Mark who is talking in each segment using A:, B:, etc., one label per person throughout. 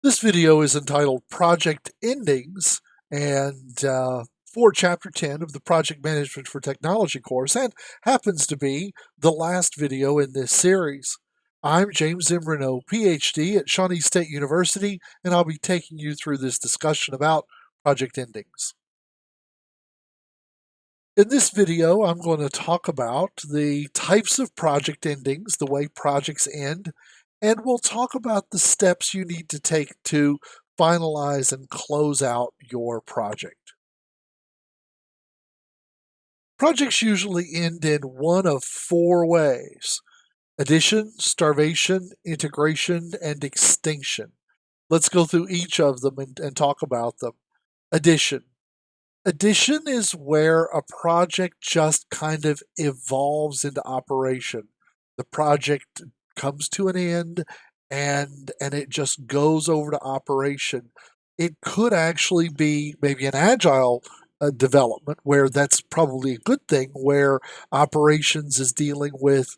A: This video is entitled Project Endings and for Chapter 10 of the Project Management for Technology course and happens to be the last video in this series. I'm James Reneau Ph.D. at Shawnee State University and I'll be taking you through this discussion about project endings. In this video, I'm going to talk about the types of project endings, the way projects end, and we'll talk about the steps you need to take to finalize and close out your project. Projects usually end in one of four ways: addition, starvation, integration, and extinction. Let's go through each of them and talk about them. Addition. Addition is where a project just kind of evolves into operation. The project comes to an end and it just goes over to operation. It could actually be maybe an agile development where that's probably a good thing, where operations is dealing with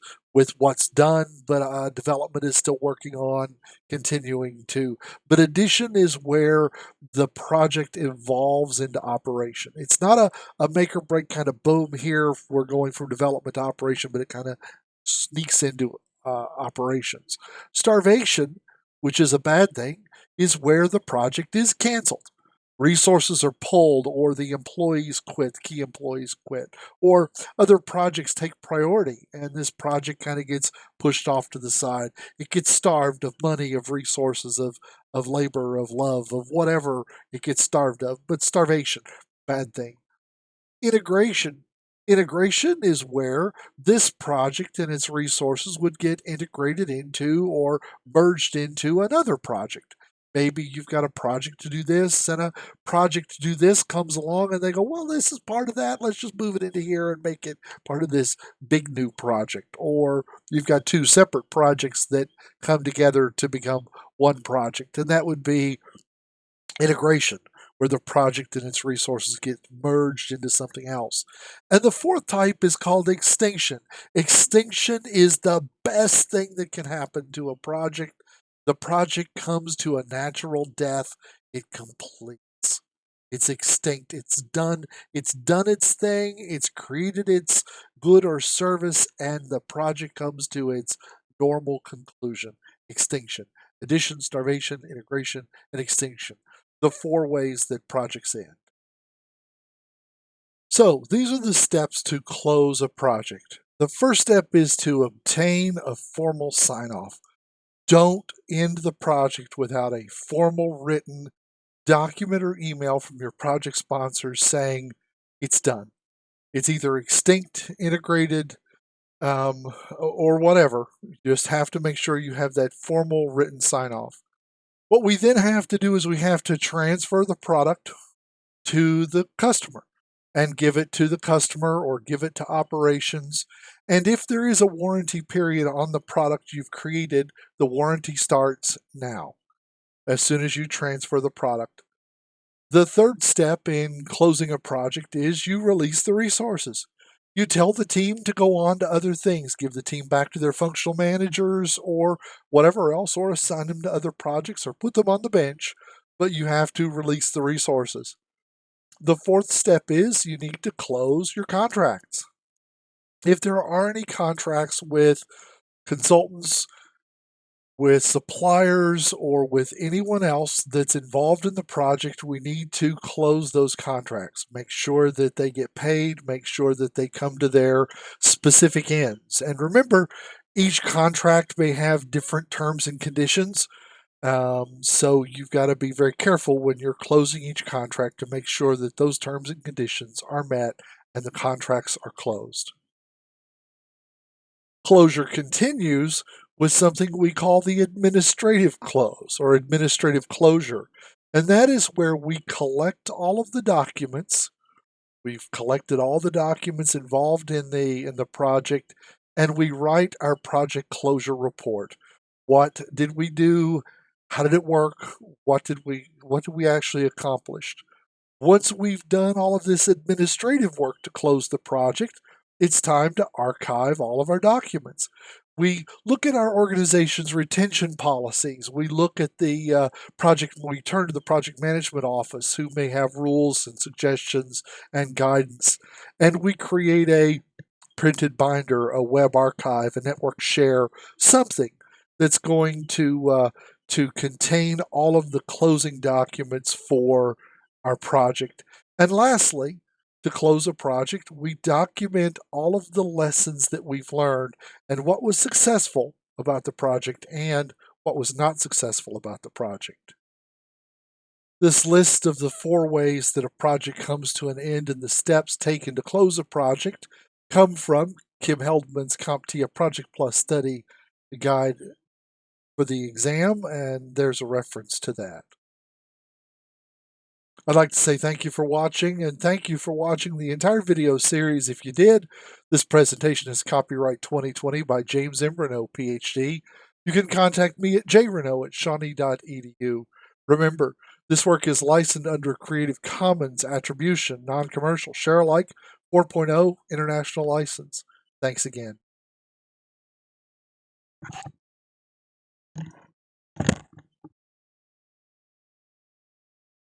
A: what's done, but development is still working on continuing to. But addition is where the project evolves into operation. It's not a make or break kind of boom here, we're going from development to operation, but it kind of sneaks into operations. Starvation, which is a bad thing, is where the project is canceled. Resources are pulled, or the employees quit, key employees quit, or other projects take priority, and this project kind of gets pushed off to the side. It gets starved of money, of resources, of labor, of love, of whatever it gets starved of. But starvation, bad thing. Integration. Integration is where this project and its resources would get integrated into or merged into another project. Maybe you've got a project to do this and a project to do this comes along and they go, well, this is part of that. Let's just move it into here and make it part of this big new project. Or you've got two separate projects that come together to become one project. And that would be integration, where the project and its resources get merged into something else. And the fourth type is called extinction. Extinction is the best thing that can happen to a project. The project comes to a natural death. It completes. It's extinct. It's done. It's done its thing. It's created its good or service, and the project comes to its normal conclusion. Extinction. Addition, starvation, integration, and extinction. The four ways that projects end. So these are the steps to close a project. The first step is to obtain a formal sign-off. Don't end the project without a formal written document or email from your project sponsors saying it's done. It's either extinct, integrated, or whatever. You just have to make sure you have that formal written sign-off. What we then have to do is we have to transfer the product to the customer and give it to the customer or give it to operations. And if there is a warranty period on the product you've created, the warranty starts now, as soon as you transfer the product. The third step in closing a project is you release the resources. You tell the team to go on to other things, give the team back to their functional managers or whatever else, or assign them to other projects or put them on the bench, but you have to release the resources. The fourth step is you need to close your contracts. If there are any contracts with consultants, with suppliers, or with anyone else that's involved in the project, we need to close those contracts. Make sure that they get paid, make sure that they come to their specific ends. And remember, each contract may have different terms and conditions. So you've got to be very careful when you're closing each contract to make sure that those terms and conditions are met and the contracts are closed. Closure continues with something we call the administrative close or administrative closure. And that is where we collect all of the documents. We've collected all the documents involved in the project, and we write our project closure report. What did we do? How did it work? What did we actually accomplish? Once we've done all of this administrative work to close the project, it's time to archive all of our documents. We look at our organization's retention policies. We look at the project, we turn to the project management office who may have rules and suggestions and guidance. And we create a printed binder, a web archive, a network share, something that's going to contain all of the closing documents for our project. And lastly, to close a project, we document all of the lessons that we've learned and what was successful about the project and what was not successful about the project. This list of the 4 ways that a project comes to an end and the steps taken to close a project come from Kim Heldman's CompTIA Project Plus Study Guide for the exam, and there's a reference to that. I'd like to say thank you for watching, and thank you for watching the entire video series. If you did, this presentation is copyright 2020 by James Reneau Ph.D. You can contact me at jreneau@shawnee.edu. Remember, this work is licensed under Creative Commons Attribution, Non-Commercial, Share Alike 4.0 International License. Thanks again.